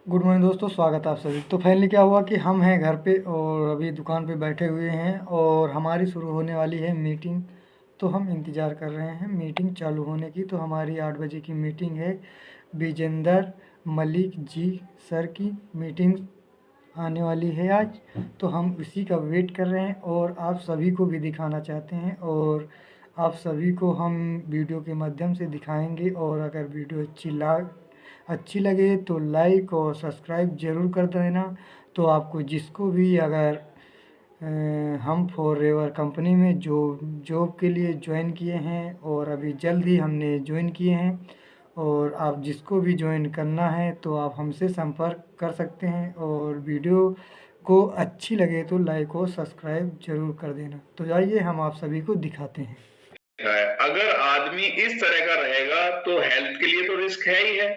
Good morning दोस्तों, स्वागत है आप सभी। तो फाइनली क्या हुआ कि हम हैं घर पे और अभी दुकान पे बैठे हुए हैं और हमारी शुरू होने वाली है मीटिंग। तो हम इंतज़ार कर रहे हैं मीटिंग चालू होने की। तो हमारी 8 बजे की मीटिंग है। विजेंदर मलिक जी सर की मीटिंग आने वाली है आज। तो हम उसी का वेट कर रहे हैं और आप सभी को भी दिखाना चाहते हैं और आप सभी को हम वीडियो के माध्यम से दिखाएंगे। और अगर वीडियो अच्छी लगे तो लाइक और सब्सक्राइब ज़रूर कर देना। तो आपको जिसको भी अगर हम फॉरएवर कंपनी में जो जॉब के लिए ज्वाइन किए हैं और अभी जल्द ही हमने ज्वाइन किए हैं, और आप जिसको भी ज्वाइन करना है तो आप हमसे संपर्क कर सकते हैं। और वीडियो को अच्छी लगे तो लाइक और सब्सक्राइब ज़रूर कर देना। तो जाइए हम आप सभी को दिखाते हैं। अगर आदमी इस तरह का रहेगा तो हेल्थ के लिए तो रिस्क है ही है,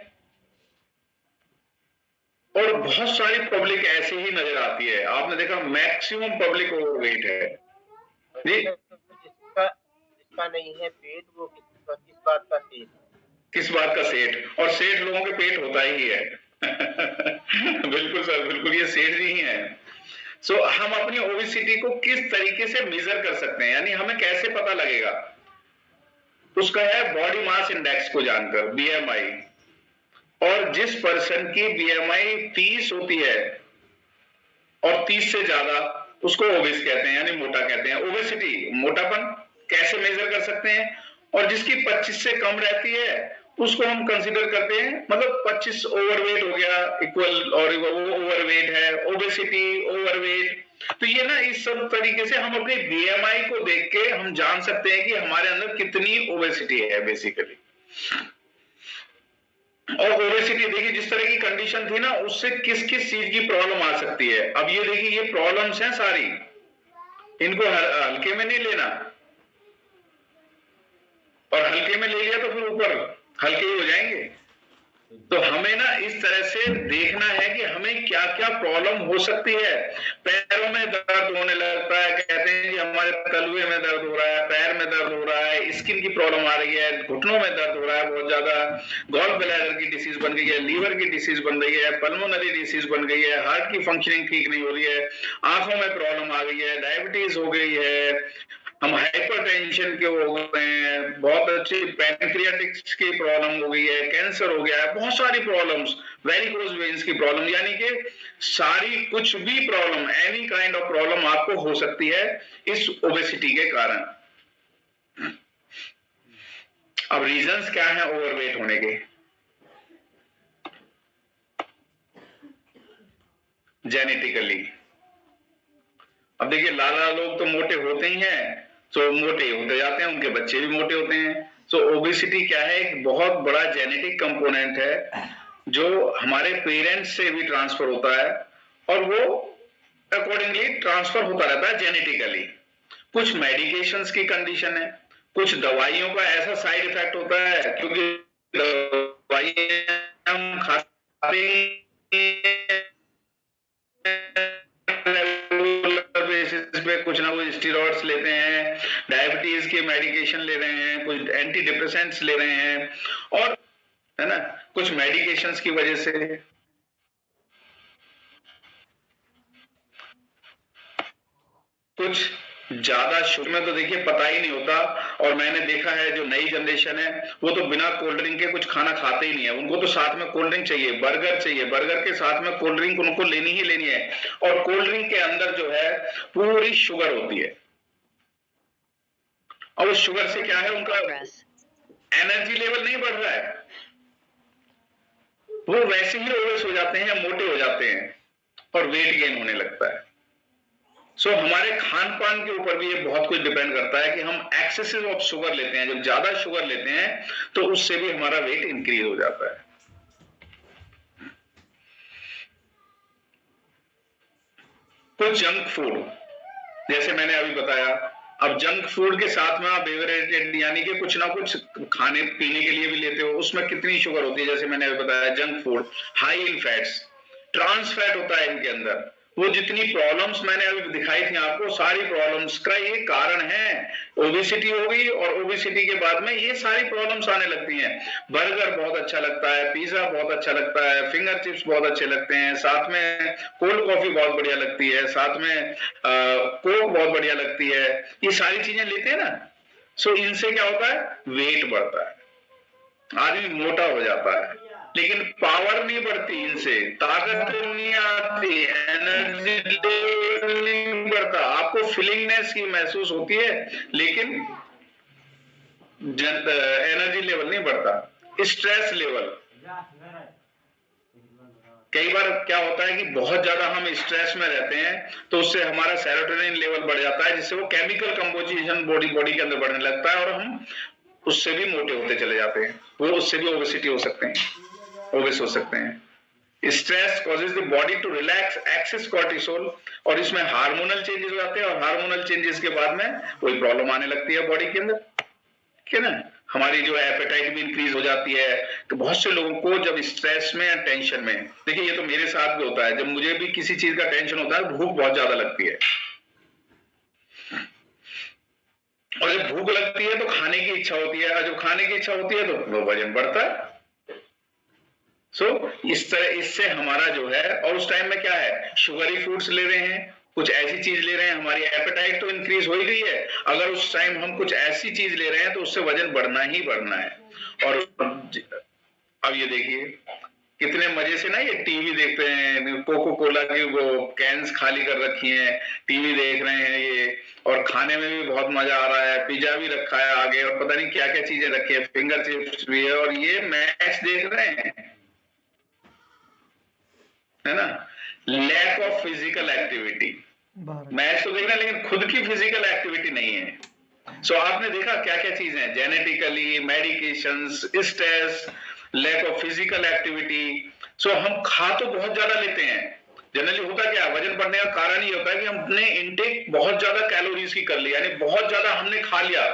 और बहुत सारी पब्लिक ऐसे ही नजर आती है। आपने देखा मैक्सिमम पब्लिक ओवरवेट है जी। जिसका जिसका नहीं है पेट वो किस बात का सेठ। किस बात का सेठ, और सेठ लोगों के पेट होता ही है। बिल्कुल सर, बिल्कुल ये सेठ ही है। सो हम अपनी ओबेसिटी को किस तरीके से मेजर कर सकते हैं, यानी हमें कैसे पता लगेगा? उसका है बॉडी मास इंडेक्स को जानकर, बीएमआई। और जिस पर्सन की बीएमआई 30 होती है और 30 से ज्यादा, उसको ओबेस कहते हैं, यानी मोटा कहते हैं। ओबेसिटी मोटापन कैसे मेजर कर सकते हैं? और जिसकी 25 से कम रहती है उसको हम कंसीडर करते हैं, मतलब 25 ओवरवेट हो गया इक्वल, और वो ओवरवेट है, ओबेसिटी, ओवरवेट। तो ये ना इस सब तरीके से हम अपने बीएमआई को देख के हम जान सकते हैं कि हमारे अंदर कितनी ओबेसिटी है बेसिकली। और ओबेसिटी देखिए जिस तरह की कंडीशन थी ना, उससे किस किस चीज की प्रॉब्लम आ सकती है। अब ये देखिए ये प्रॉब्लम्स हैं सारी, इनको हल्के में नहीं लेना, और हल्के में ले लिया तो फिर ऊपर हल्के ही हो जाएंगे। तो हमें ना इस तरह से देखना है कि हमें क्या क्या प्रॉब्लम हो सकती है। पैरों में दर्द होने लगता है, कहते हैं कि हमारे तलुए में दर्द हो रहा है, पैर में दर्द हो रहा है, स्किन की प्रॉब्लम आ रही है, घुटनों में दर्द हो रहा है बहुत ज्यादा, गॉल ब्लैडर की डिसीज बन गई है, लीवर की डिसीज बन गई है, पल्मोनरी डिसीज बन गई है, हार्ट की फंक्शनिंग ठीक नहीं हो रही है, आंखों में प्रॉब्लम आ गई है, डायबिटीज हो गई है, हम हाइपरटेंशन के हो गए हैं, बहुत अच्छी पैनक्रियाटिक्स की प्रॉब्लम हो गई है, कैंसर हो गया है, बहुत सारी प्रॉब्लम्स, वेरिकोज वेन्स की प्रॉब्लम, यानी कि सारी कुछ भी problem, any kind of problem आपको हो सकती है इस ओबेसिटी के कारण। अब रीजंस क्या है ओवरवेट होने के? जेनेटिकली। अब देखिए लाला लोग तो मोटे होते ही हैं, तो मोटे होते जाते हैं, उनके बच्चे भी मोटे होते हैं। तो ओबेसिटी क्या है, एक बहुत बड़ा जेनेटिक कंपोनेंट है जो हमारे पेरेंट्स से भी ट्रांसफर होता है, और वो अकॉर्डिंगली ट्रांसफर होता रहता है जेनेटिकली। कुछ मेडिकेशंस की कंडीशन है, कुछ दवाइयों का ऐसा साइड इफेक्ट होता है, क्योंकि दवाइयां हम खाते बेसिस पे, कुछ ना कुछ स्टेरॉइड्स लेते हैं, डायबिटीज के मेडिकेशन ले रहे हैं, कुछ एंटी डिप्रेसेंट्स ले रहे हैं, और है ना कुछ मेडिकेशंस की वजह से कुछ ज्यादा शुगर में तो देखिए पता ही नहीं होता। और मैंने देखा है जो नई जनरेशन है वो तो बिना कोल्ड ड्रिंक के कुछ खाना खाते ही नहीं है, उनको तो साथ में कोल्ड ड्रिंक चाहिए, बर्गर चाहिए, बर्गर के साथ में कोल्ड ड्रिंक उनको लेनी ही लेनी है। और कोल्ड ड्रिंक के अंदर जो है पूरी शुगर होती है, और उस शुगर से क्या है, उनका एनर्जी लेवल नहीं बढ़ रहा है, वो वैसे ही ओबेस हो जाते हैं, मोटे हो जाते हैं, और वेट गेन होने लगता है। सो हमारे खान पान के ऊपर भी ये बहुत कुछ डिपेंड करता है कि हम एक्सेसिव ऑफ शुगर लेते हैं। जब ज्यादा शुगर लेते हैं तो उससे भी हमारा वेट इंक्रीज हो जाता है। कुछ जंक फूड, जैसे मैंने अभी बताया, अब जंक फूड के साथ में आप एवरेटेड यानी कि कुछ ना कुछ खाने पीने के लिए भी लेते हो, उसमें कितनी शुगर होती है, जैसे मैंने अभी बताया junk food high in fats, trans fat होता है इनके अंदर, वो जितनी प्रॉब्लम्स मैंने अभी दिखाई थी आपको, सारी प्रॉब्लम्स का ये कारण है। ओबेसिटी हो गई और ओबेसिटी के बाद में ये सारी प्रॉब्लम्स आने लगती हैं। बर्गर बहुत अच्छा लगता है, पिज्जा बहुत अच्छा लगता है, फिंगर चिप्स बहुत अच्छे लगते हैं, साथ में कोल्ड कॉफी बहुत बढ़िया लगती है, साथ में कोक बहुत बढ़िया लगती है, ये सारी चीजें लेते हैं ना। सो इनसे क्या होता है, वेट बढ़ता है, आदमी मोटा हो जाता है, लेकिन पावर नहीं बढ़ती, इनसे ताकत नहीं आती, एनर्जी लेवल नहीं बढ़ता, आपको फीलिंगनेस की महसूस होती है, लेकिन एनर्जी लेवल नहीं बढ़ता। स्ट्रेस लेवल, कई बार क्या होता है कि बहुत ज्यादा हम स्ट्रेस में रहते हैं तो उससे हमारा सेरोटोनिन लेवल बढ़ जाता है, जिससे वो केमिकल कंपोजिशन बॉडी के अंदर बढ़ने लगता है और हम उससे भी मोटे होते चले जाते हैं, वो उससे भी ओबेसिटी हो सकते हैं, ओबेस हो सकते हैं। Stress causes the body to relax excess cortisol, और इसमें हार्मोनल चेंजेस हो जाते हैं, और हार्मोनल चेंजेस के बाद में कोई प्रॉब्लम आने लगती है बॉडी के अंदर, ठीक है ना। हमारी जो एपेटाइट भी इंक्रीज हो जाती है। तो बहुत से लोगों को जब स्ट्रेस में या टेंशन में, देखिए ये तो मेरे साथ भी होता है, जब मुझे भी किसी चीज का टेंशन होता है भूख बहुत ज्यादा लगती है, और जब भूख लगती है तो खाने की इच्छा होती है, और जब खाने की इच्छा होती है तो वो वजन बढ़ता है। सो इस तरह इससे हमारा जो है, और उस टाइम में क्या है, शुगरी फूड्स ले रहे हैं, कुछ ऐसी चीज ले रहे हैं, हमारी एपेटाइट तो इंक्रीज हो ही गई है, अगर उस टाइम हम कुछ ऐसी चीज ले रहे हैं तो उससे वजन बढ़ना ही बढ़ना है। और अब ये देखिए कितने मजे से ना ये टीवी देखते हैं, कोको कोला की वो कैंस खाली कर रखी हैं, टीवी देख रहे हैं ये, और खाने में भी बहुत मजा आ रहा है, पिज्जा भी रखा है आगे, और पता नहीं क्या क्या चीजें रखी है, फिंगर चिप्स भी है, और ये मैच देख रहे हैं, है ना। Lack of physical activity, match तो देख रहे हैं लेकिन खुद की फिजिकल एक्टिविटी नहीं है। सो आपने देखा क्या क्या चीजें हैं, genetically, medications, stress, lack of physical activity. So हम खा तो बहुत ज्यादा लेते हैं, जनरली होता क्या, वजन बढ़ने का कारण ये होता है कि हमने इनटेक बहुत ज्यादा कैलोरीज की कर ली, यानी बहुत ज्यादा हमने खा लिया,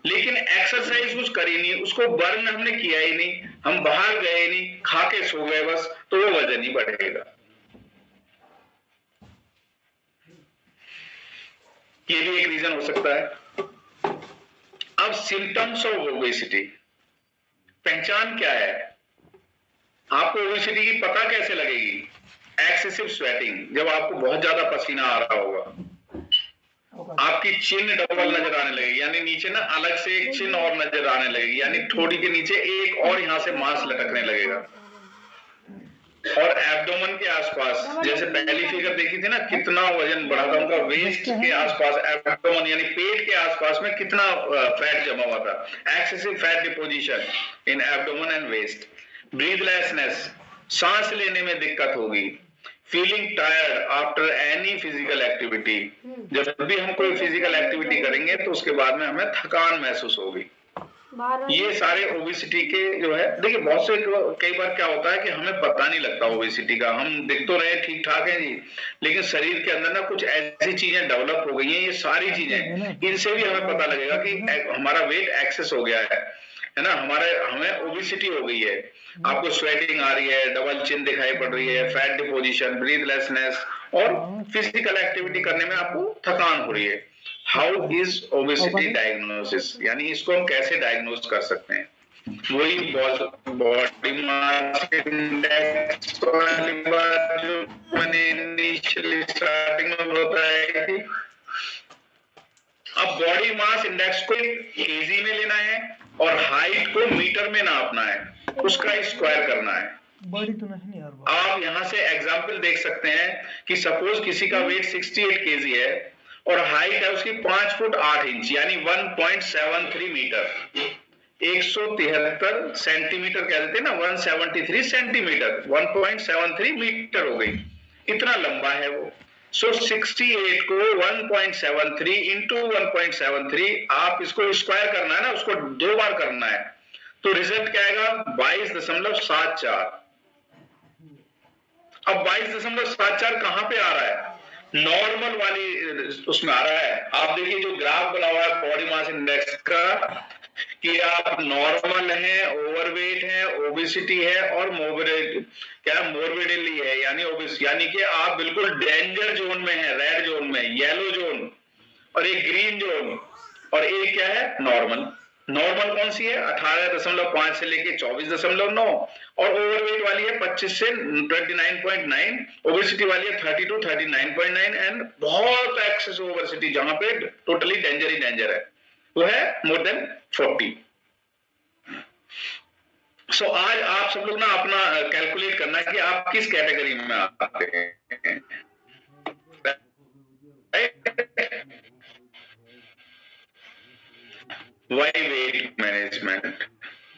लेकिन एक्सरसाइज कुछ करी नहीं, उसको बर्न हमने किया ही नहीं, हम बाहर गए नहीं, खा के सो गए बस, तो वो वजन ही बढ़ेगा। ये भी एक रीजन हो सकता है। अब सिम्टम्स ऑफ ओबेसिटी, पहचान क्या है, आपको ओबेसिटी की पता कैसे लगेगी? एक्सेसिव स्वेटिंग, जब आपको बहुत ज्यादा पसीना आ रहा होगा, आपकी चिन डबल नजर आने लगेगी, यानी नीचे ना अलग से एक चिन और नजर आने लगेगी, यानी ठोड़ी के नीचे एक और यहां से मांस लटकने लगेगा, और एब्डोमेन के आसपास, जैसे पहली फिगर देखी थी ना, कितना वजन बढ़ा था उनका, वेस्ट के आसपास, एब्डोमेन यानी पेट के आसपास में कितना फैट जमा हुआ था, excessive fat deposition in abdomen and waist. Breathlessness, सांस लेने में दिक्कत होगी। Feeling tired after any physical activity, जब भी हम कोई फिजिकल एक्टिविटी करेंगे तो उसके बाद में हमें थकान महसूस होगी। ये सारे ओबेसिटी के जो है, देखिए बहुत से कई बार क्या होता है कि हमें पता नहीं लगता ओबेसिटी का, हम देख तो रहे ठीक ठाक है जी, लेकिन शरीर के अंदर ना कुछ ऐसी चीजें डेवलप हो गई हैं, ये सारी चीजें, इनसे भी हमें पता लगेगा कि हमारा वेट एक्सेस हो गया है ना, हमें ओबेसिटी हो गई है। आपको स्वेटिंग आ रही है, डबल चिन दिखाई पड़ रही है, फैट डिपोजिशन, ब्रीथलेसनेस, और फिजिकल एक्टिविटी करने में आपको थकान हो रही है। हाउ इज ओबेसिटी डायग्नोसिस, यानी इसको हम कैसे डायग्नोस कर सकते हैं? वही बॉडी मास इंडेक्स वाली बात जो मैंने इनिशियली स्टार्टिंग में बताया थी। अब बॉडी मास इंडेक्स को केजी में लेना है और हाइट को मीटर में नापना है, उसका स्क्वायर करना है। बॉडी तो नहीं यार, आप यहां से एग्जांपल देख सकते हैं कि सपोज किसी का वेट 68 केजी है और हाइट है उसकी 5 फुट 8 इंच, यानी 1.73 मीटर, 173 सेंटीमीटर कह देते हैं ना, 173 सेंटीमीटर, 1.73 मीटर हो गई, इतना लंबा है वो। सो 68 को 1.73 इंटू 1.73, आप इसको स्क्वायर करना है ना, उसको 2 बार करना है, तो रिजल्ट क्या आएगा? 22.74। अब 22.74 कहां पे आ रहा है? नॉर्मल वाली उसमें आ रहा है। आप देखिए जो ग्राफ बना हुआ है बॉडी मास इंडेक्स का, कि आप नॉर्मल हैं, ओवरवेट हैं, ओबेसिटी है और मोर्बिडिटी है, यानी ओबिस, यानी कि आप बिल्कुल डेंजर जोन में हैं, रेड जोन में, येलो जोन, और एक ग्रीन जोन, और एक क्या है, नॉर्मल। नॉर्मल कौन सी है? 18.5 से लेके 24.9, और ओवरवेट वाली है 25 से 29.9, ओबेसिटी वाली है 30 to 39.9, एंड बहुत एक्सेस ओबेसिटी जहां पे टोटली डेंजर ही डेंजर है, वो है मोर देन 40। सो आज आप सब लोग ना अपना कैलकुलेट करना है कि आप किस कैटेगरी में आते हैं। Y weight management?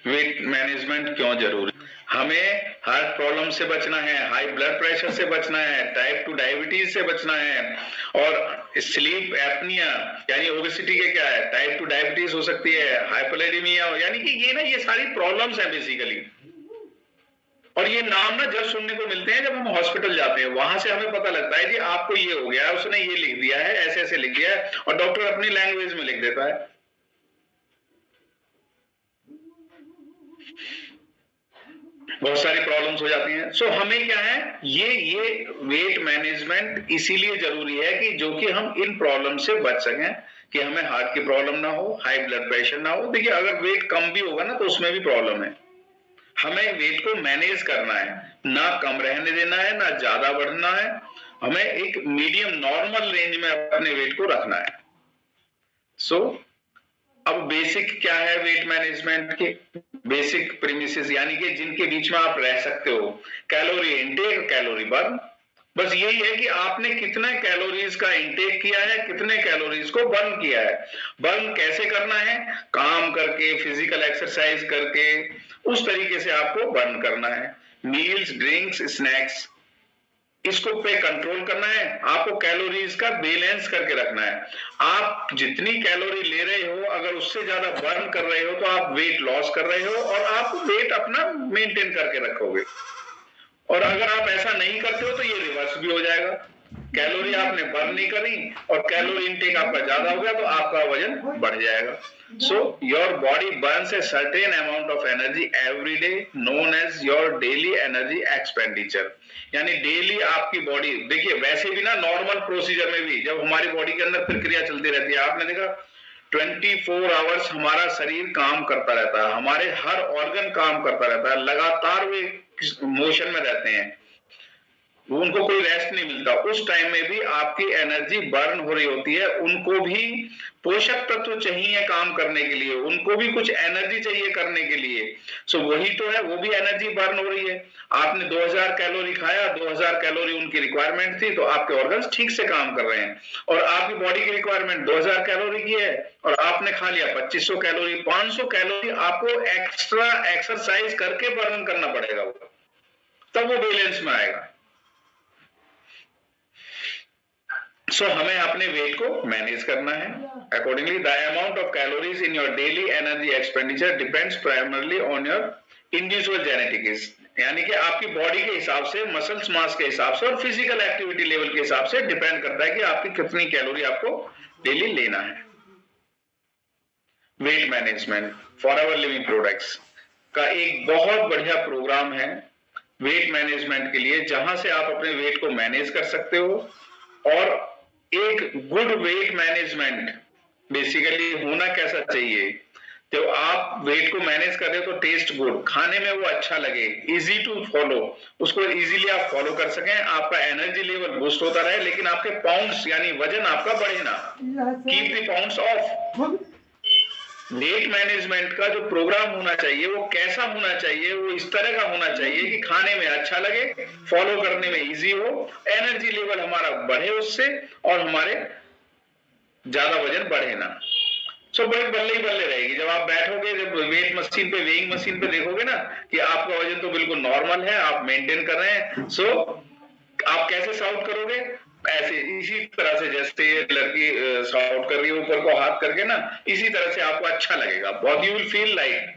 Weight management क्यों जरूरी? हमें हार्ट प्रॉब्लम से बचना है, हाई ब्लड प्रेशर से बचना है, टाइप 2 डायबिटीज से बचना है, और स्लीप एपनिया यानी ओबेसिटी के क्या है, टाइप 2 डायबिटीज हो सकती है, हाइपोलिपिडेमिया, यानी कि ये ना, ये सारी प्रॉब्लम्स हैं बेसिकली। और ये नाम ना जब सुनने को मिलते हैं जब हम हॉस्पिटल जाते हैं, वहां से हमें पता लगता है कि आपको ये हो गया है, उसने ये लिख दिया है, ऐसे ऐसे लिख दिया है, और डॉक्टर अपनी लैंग्वेज में लिख देता है। बहुत सारी प्रॉब्लम्स हो जाती हैं। सो हमें क्या है, ये वेट मैनेजमेंट इसीलिए जरूरी है कि जो कि हम इन प्रॉब्लम से बच सकें, कि हमें हार्ट की प्रॉब्लम ना हो, हाई ब्लड प्रेशर ना हो। देखिए अगर वेट कम भी होगा ना तो उसमें भी प्रॉब्लम है। हमें वेट को मैनेज करना है, ना कम रहने देना है, ना ज्यादा बढ़ना है, हमें एक मीडियम नॉर्मल रेंज में अपने वेट को रखना है। सो अब बेसिक क्या है वेट मैनेजमेंट के? बेसिक प्रीमिसेस, यानी कि जिनके बीच में आप रह सकते हो, कैलोरी इनटेक, कैलोरी बर्न। बस यही है कि आपने कितने कैलोरीज का इंटेक किया है, कितने कैलोरीज को बर्न किया है। बर्न कैसे करना है? काम करके, फिजिकल एक्सरसाइज करके, उस तरीके से आपको बर्न करना है। मील्स, ड्रिंक्स, स्नैक्स, इसको पे कंट्रोल करना है। आपको कैलोरीज का बैलेंस करके रखना है। आप जितनी कैलोरी ले रहे हो, अगर उससे ज्यादा बर्न कर रहे हो तो आप वेट लॉस कर रहे हो, और आप वेट अपना मेंटेन करके रखोगे। और अगर आप ऐसा नहीं करते हो तो ये रिवर्स भी हो जाएगा। कैलोरी आपने बर्न नहीं करी और कैलोरी इनटेक आपका ज्यादा हो गया तो आपका वजन बढ़ जाएगा। So your body burns a certain amount of energy every day, known as your daily energy expenditure. यानी डेली आपकी बॉडी, देखिए वैसे भी ना नॉर्मल प्रोसीजर में भी जब हमारी बॉडी के अंदर प्रक्रिया चलती रहती है, आपने देखा 24 आवर्स हमारा शरीर काम करता रहता है, हमारे हर ऑर्गन काम करता रहता है, लगातार वे मोशन में रहते हैं, उनको कोई रेस्ट नहीं मिलता। उस टाइम में भी आपकी एनर्जी बर्न हो रही होती है। उनको भी पोषक तत्व चाहिए काम करने के लिए, उनको भी कुछ एनर्जी चाहिए करने के लिए। सो वही तो है, वो भी एनर्जी बर्न हो रही है। आपने 2000 कैलोरी खाया, 2000 कैलोरी उनकी रिक्वायरमेंट थी, तो आपके ऑर्गन्स ठीक से काम कर रहे हैं। और आपकी बॉडी की रिक्वायरमेंट 2000 कैलोरी की है और आपने खा लिया 2500 कैलोरी, 500 कैलोरी आपको एक्स्ट्रा एक्सरसाइज करके बर्न करना पड़ेगा, तब वो बैलेंस में आएगा। सो हमें अपने वेट को मैनेज करना है accordingly. The amount of calories in your daily energy expenditure depends primarily on your individual genetics, यानी कि आपकी बॉडी के हिसाब से, मसल्स मास के हिसाब से और फिजिकल एक्टिविटी लेवल के हिसाब से डिपेंड करता है कि आपकी कितनी कैलोरी आपको डेली लेना है। Weight management forever living products का एक बहुत बढ़िया प्रोग्राम है वेट मैनेजमेंट के लिए, जहां से आप अपने वेट को मैनेज कर सकते हो। और एक गुड वेट मैनेजमेंट बेसिकली होना कैसा चाहिए, तो आप वेट को मैनेज कर रहे हो तो टेस्ट गुड, खाने में वो अच्छा लगे, इजी टू फॉलो, उसको इजीली आप फॉलो कर सकें, आपका एनर्जी लेवल बूस्ट होता रहे, लेकिन आपके पाउंड्स यानी वजन आपका बढ़े ना। Keep the pounds of. Weight management का जो प्रोग्राम होना चाहिए वो कैसा होना चाहिए, वो इस तरह का होना चाहिए कि खाने में अच्छा लगे, फॉलो करने में इजी हो, एनर्जी लेवल हमारा बढ़े उससे, और हमारे ज्यादा वजन बढ़े ना। सो वेट बल्ले ही बल्ले रहेगी। जब आप बैठोगे, जब वेट मशीन पे, वेइंग मशीन पे देखोगे ना कि आपका वजन तो बिल्कुल नॉर्मल है, आप मेंटेन कर रहे हैं, सो आप कैसे साउट करोगे? ऐसे इसी तरह से जैसे लड़की साउट कर रही है ऊपर को हाथ करके ना, इसी तरह से आपको अच्छा लगेगा, बहुत, यू विल फील लाइक,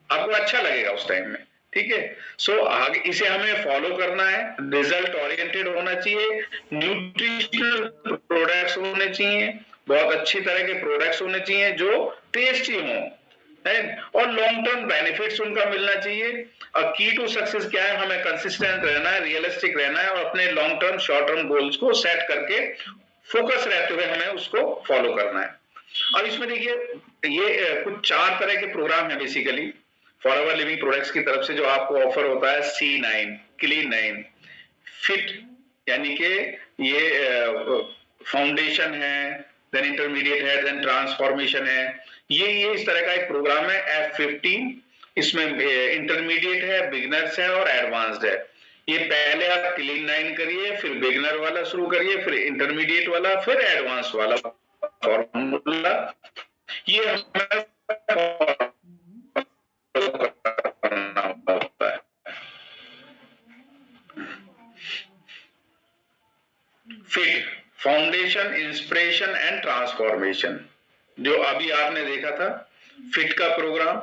आपको अच्छा लगेगा उस टाइम में। ठीक है, सो आगे इसे हमें फॉलो करना है, रिजल्ट ओरिएंटेड होना चाहिए, न्यूट्रिशनल प्रोडक्ट्स होने चाहिए, बहुत अच्छी तरह के प्रोडक्ट्स होने चाहिए जो टेस्टी हों, और लॉन्ग टर्म बेनिफिट्स उनका मिलना चाहिए। की टू सक्सेस क्या है, हमें कंसिस्टेंट रहना है, रियलिस्टिक रहना है और अपने long term short term goals को सेट करके फोकस रहते हुए हमें उसको फॉलो करना है। अब इसमें देखिए ये कुछ 4 तरह के प्रोग्राम है बेसिकली फॉरएवर लिविंग प्रोडक्ट्स की तरफ से जो आपको ऑफर होता है। C9, क्लीन 9, फिट यानी कि ये फाउंडेशन है, देन इंटरमीडिएट है, देन ट्रांसफॉर्मेशन है। ये इस तरह का एक प्रोग्राम है। F15 इसमें इंटरमीडिएट है, बिगिनर्स है और एडवांस्ड है। ये पहले आप क्लीन 9 करिए, फिर बिगिनर वाला शुरू करिए, फिर इंटरमीडिएट वाला, फिर एडवांस वाला फॉर्मूला। ये हमें करना होता है। Fit, foundation, inspiration and transformation, जो अभी आपने देखा था फिट का प्रोग्राम।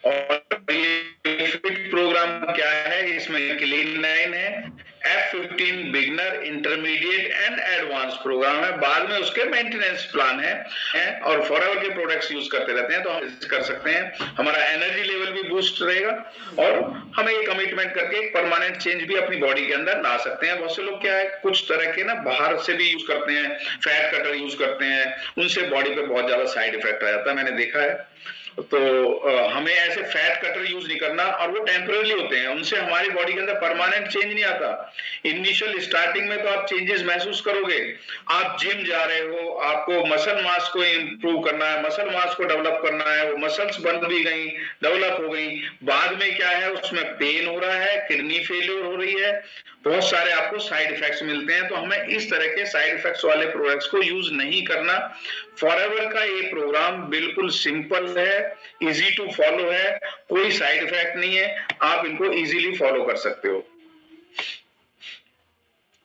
और ये फिट प्रोग्राम क्या है, इसमें क्लीन 9 है, F15 beginner, intermediate and advance program है, बाद में उसके मेंटेनेंस प्लान है और फॉरएवर के प्रोडक्ट्स यूज करते रहते हैं तो हम कर सकते हैं। हमारा एनर्जी लेवल भी बूस्ट रहेगा और हमें ये कमिटमेंट करके एक परमानेंट चेंज भी अपनी बॉडी के अंदर ला सकते हैं। बहुत से लोग क्या है कुछ तरह के ना बाहर से भी यूज करते हैं, फैट कटर यूज करते हैं, उनसे बॉडी पे बहुत ज्यादा साइड इफेक्ट आ जाता है, मैंने देखा है। तो हमें ऐसे फैट कटर यूज नहीं करना और वो टेम्पररी होते हैं, उनसे हमारी बॉडी के अंदर परमानेंट चेंज नहीं आता। इनिशियल स्टार्टिंग में तो आप चेंजेस महसूस करोगे, आप जिम जा रहे हो, आपको मसल मास को इंप्रूव करना है, मसल मास को डेवलप करना है, वो मसल्स बन भी गई, डेवलप हो गई, बाद में क्या है उसमें पेन हो रहा है, किडनी फेलियर हो रही है, बहुत सारे आपको साइड इफेक्ट्स मिलते हैं। तो हमें इस तरह के साइड इफेक्ट्स वाले प्रोडक्ट्स को यूज नहीं करना। फॉरएवर का ये प्रोग्राम बिल्कुल सिंपल है, इजी टू फॉलो है, कोई साइड इफेक्ट नहीं है, आप इनको इजीली फॉलो कर सकते हो।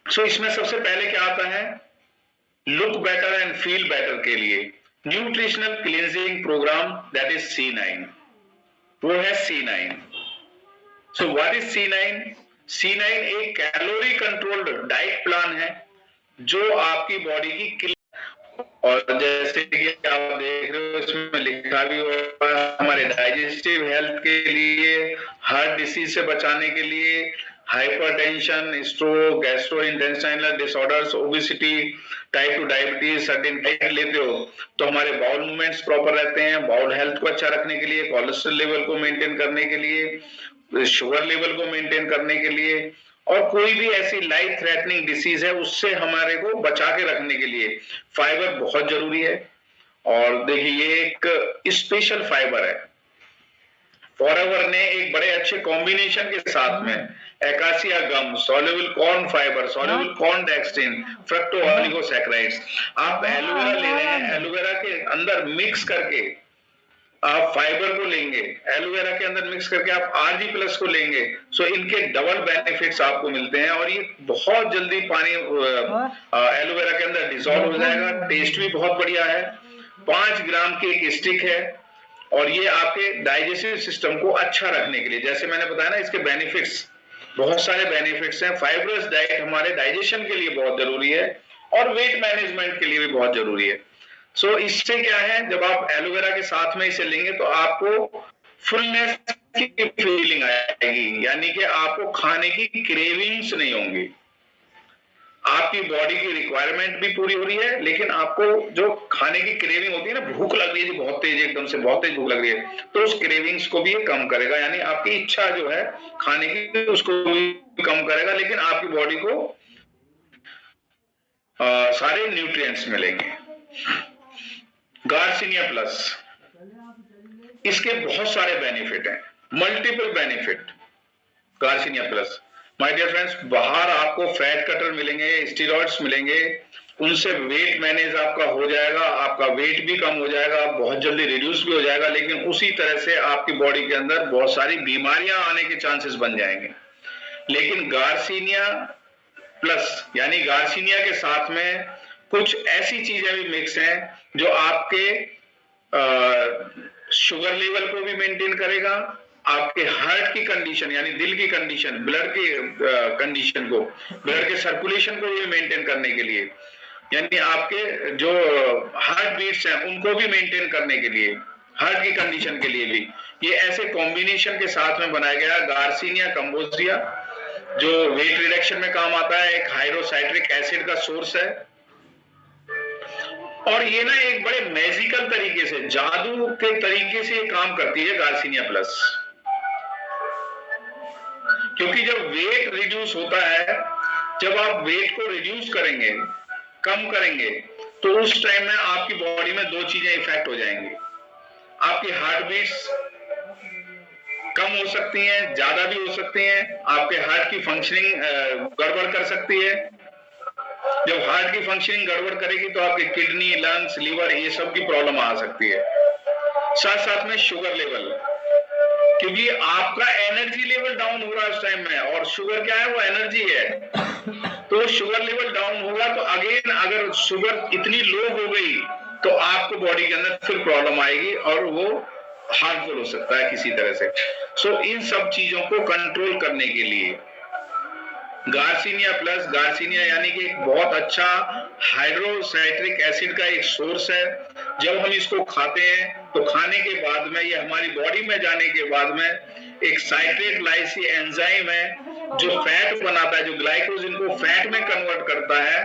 सो इसमें सबसे पहले क्या आता है, look better and feel better के लिए nutritional cleansing program, that is C9, वो है C9। So what is C9? C9 एक कैलोरी कंट्रोल्ड डाइट प्लान है जो आपकी बॉडी की, और जैसे कि आप देख रहे हो इसमें लिखा भी हुआ है हमारे डाइजेस्टिव हेल्थ के लिए, हार्ट डिसीज से बचाने के लिए, hypertension, stroke, gastrointestinal disorders, obesity, type 2 diabetes, certain diet लेते हो तो हमारे बाउल मूवमेंट्स प्रॉपर रहते हैं, बाउल हेल्थ को अच्छा रखने के लिए, कोलेस्ट्रॉल लेवल को मेंटेन करने के लिए, शुगर लेवल को मेंटेन करने के लिए, और कोई भी ऐसी लाइफ थ्रेटनिंग डिसीज है उससे हमारे को बचा के रखने के लिए फाइबर बहुत जरूरी है। और देखिए ये एक स्पेशल फाइबर है, फॉरएवर ने एक बड़े अच्छे कॉम्बिनेशन के साथ में acacia gum, soluble corn fibre, soluble corn dextrin, fructo oligosaccharides, आप एलोवेरा ले रहे हैं, एलोवेरा के अंदर मिक्स करके आप फाइबर को लेंगे, एलोवेरा के अंदर मिक्स करके आप Rg+ को लेंगे, सो इनके डबल बेनिफिट्स आपको मिलते हैं और ये बहुत जल्दी पानी एलोवेरा के अंदर डिसॉल्व हो जाएगा। टेस्ट भी बहुत बढ़िया है, 5 ग्राम की एक स्टिक है और ये आपके डाइजेस्टिव सिस्टम को अच्छा रखने के लिए, जैसे मैंने बताया ना इसके बेनिफिट्स, बहुत सारे बेनिफिट्स हैं। फाइबरस डाइट हमारे डाइजेशन के लिए बहुत जरूरी है और वेट मैनेजमेंट के लिए भी बहुत जरूरी है। सो इससे क्या है, जब आप एलोवेरा के साथ में इसे लेंगे तो आपको फुलनेस की फीलिंग आएगी, यानी कि आपको खाने की क्रेविंग्स नहीं होंगी, आपकी बॉडी की रिक्वायरमेंट भी पूरी हो रही है, लेकिन आपको जो खाने की क्रेविंग होती है ना, भूख लग रही है जी बहुत तेज, एकदम से बहुत तेज भूख लग रही है, तो उस क्रेविंग्स को भी ये कम करेगा, यानी आपकी इच्छा जो है खाने की उसको भी कम करेगा, लेकिन आपकी बॉडी को सारे न्यूट्रिएंट्स मिलेंगे। गार्सिनिया प्लस, इसके बहुत सारे बेनिफिट हैं, multiple benefit. Garcinia plus my dear friends, बाहर आपको फैट कटर मिलेंगे, स्टेरॉइड्स मिलेंगे, उनसे वेट मैनेज आपका हो जाएगा, आपका वेट भी कम हो जाएगा, बहुत जल्दी रिड्यूस भी हो जाएगा, लेकिन उसी तरह से आपकी बॉडी के अंदर बहुत सारी बीमारियां आने के चांसेस बन जाएंगे। लेकिन गार्सिनिया प्लस यानी गार्सिनिया के साथ में कुछ ऐसी चीजें भी मिक्स हैं जो आपके शुगर लेवल को भी मेंटेन करेगा, आपके हार्ट की कंडीशन यानी दिल की कंडीशन, ब्लड की कंडीशन को, ब्लड के सर्कुलेशन को भी मेंटेन करने के लिए, यानी आपके जो हार्ट बीट्स हैं उनको भी मेंटेन करने के लिए, हार्ट की कंडीशन के लिए भी। ये ऐसे कॉम्बिनेशन के साथ में बनाया गया गार्सिनिया कंबोजिया, जो वेट रिडक्शन में काम आता है, एक हाइड्रोसाइट्रिक एसिड का सोर्स है। और ये ना एक बड़े मैजिकल तरीके से, जादू के तरीके से ये काम करती है गार्सिनिया प्लस। क्योंकि जब वेट रिड्यूस होता है, जब आप वेट को रिड्यूस करेंगे, कम करेंगे, तो उस टाइम में आपकी बॉडी में दो चीजें इफेक्ट हो जाएंगी। आपकी हार्ट बीट्स कम हो सकती हैं, ज्यादा भी हो सकती हैं, आपके हार्ट की फंक्शनिंग गड़बड़ कर सकती है। जब हार्ट की फंक्शनिंग गड़बड़ करेगी तो आपके किडनी, लंग्स, लीवर, ये सब की प्रॉब्लम आ सकती है। साथ साथ में शुगर लेवल, क्योंकि आपका एनर्जी लेवल डाउन हो रहा है उस टाइम में, और शुगर क्या है, वो एनर्जी है। तो शुगर लेवल डाउन होगा तो अगेन अगर शुगर इतनी लो हो गई तो आपको बॉडी के अंदर फिर प्रॉब्लम आएगी और वो हार्मफुल हो सकता है किसी तरह से। सो इन सब चीजों को कंट्रोल करने के लिए गार्सिनिया प्लस, गार्सिनिया यानी कि एक बहुत अच्छा हाइड्रोसाइट्रिक एसिड का एक सोर्स है। जब हम इसको खाते हैं तो खाने के बाद में, ये हमारी बॉडी में जाने के बाद में, एक साइट्रेट लाइसी एंजाइम है जो फैट बनाता है, जो ग्लाइकोजन को फैट में कन्वर्ट करता है।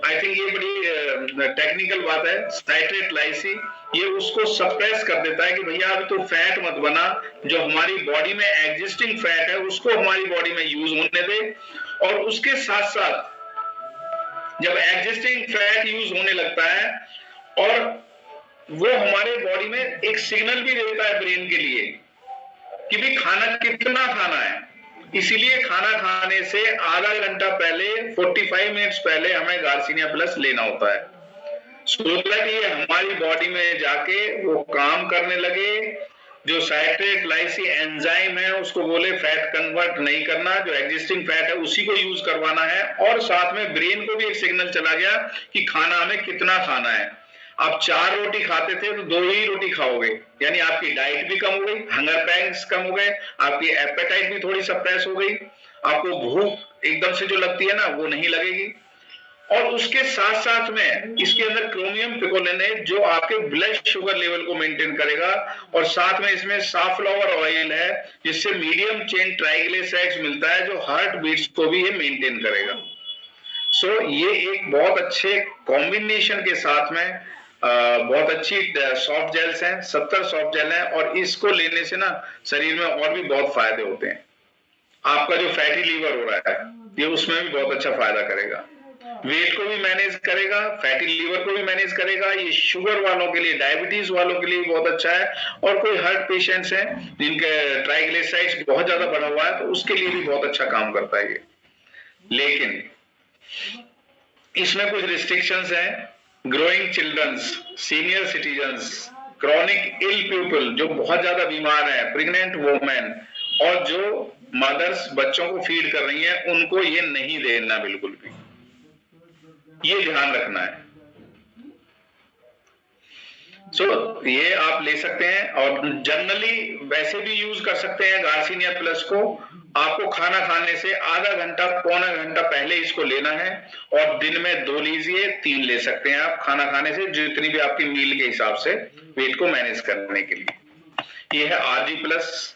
आई थिंक ये बड़ी टेक्निकल बात है। साइट्रेट लाइसी ये उसको सप्रेस कर देता है कि भैया अभी तो फैट मत बना, जो हमारी बॉडी में एग्जिस्टिंग फैट है उसको हमारी बॉडी में यूज होने दे। और उसके साथ साथ जब एग्जिस्टिंग फैट यूज होने लगता है और वो हमारे बॉडी में एक सिग्नल भी देता है ब्रेन के लिए कि भी खाना कितना खाना है। इसीलिए खाना खाने से आधा घंटा पहले, 45 मिनट्स पहले हमें गार्सिनिया प्लस लेना होता है, सो दैट ये हमारी बॉडी में जाके वो काम करने लगे। जो साइट्रेट लाइसी एंजाइम है उसको बोले फैट कन्वर्ट नहीं करना, जो एग्जिस्टिंग फैट है उसी को यूज करवाना है। और साथ में ब्रेन को भी एक सिग्नल चला गया कि खाना हमें कितना खाना है। आप 4 रोटी खाते थे तो 2 ही रोटी खाओगे, यानी आपकी डाइट भी कम हो गई, हंगर पैंग्स कम हो गए, आपकी एपेटाइट भी थोड़ी सप्रेस हो गई, आपको भूख एकदम से जो लगती है ना वो नहीं लगेगी। और उसके साथ साथ में इसके अंदर क्रोमियम पिकोलिनेट जो आपके ब्लड शुगर लेवल को मेंटेन करेगा, और साथ में इसमें साफ्लावर ऑयल है जिससे मीडियम चेन ट्राइग्लिसराइड्स मिलता है जो हार्ट बीट्स को भी ये मेंटेन करेगा। सो ये एक बहुत अच्छे कॉम्बिनेशन के साथ में बहुत अच्छी सॉफ्ट जेल्स हैं, 70 सॉफ्ट जेल हैं, और इसको लेने से ना शरीर में और भी बहुत फायदे होते हैं। आपका जो फैटी लीवर हो रहा है ये उसमें भी बहुत अच्छा फायदा करेगा, वेट को भी मैनेज करेगा, फैटी लीवर को भी मैनेज करेगा। ये शुगर वालों के लिए, डायबिटीज वालों के लिए बहुत अच्छा है, और कोई हार्ट पेशेंट्स हैं जिनके ट्राइग्लिसराइड्स बहुत ज्यादा बढ़ा हुआ है तो उसके लिए भी बहुत अच्छा काम करता है ये। लेकिन इसमें कुछ रिस्ट्रिक्शंस हैं। Growing childrens, senior citizens, chronic ill people जो बहुत ज्यादा बीमार है, प्रेग्नेंट वुमेन, और जो मदर्स बच्चों को फीड कर रही हैं, उनको ये नहीं देना बिल्कुल भी, ये ध्यान रखना है। ये आप ले सकते हैं, और जनरली वैसे भी यूज कर सकते हैं गार्सिनिया प्लस को। आपको खाना खाने से आधा घंटा, पौना घंटा पहले इसको लेना है, और दिन में 2 लीजिए, 3 ले सकते हैं आप खाना खाने से, जितनी भी आपकी मील के हिसाब से वेट को मैनेज करने के लिए। ये है आरजी प्लस,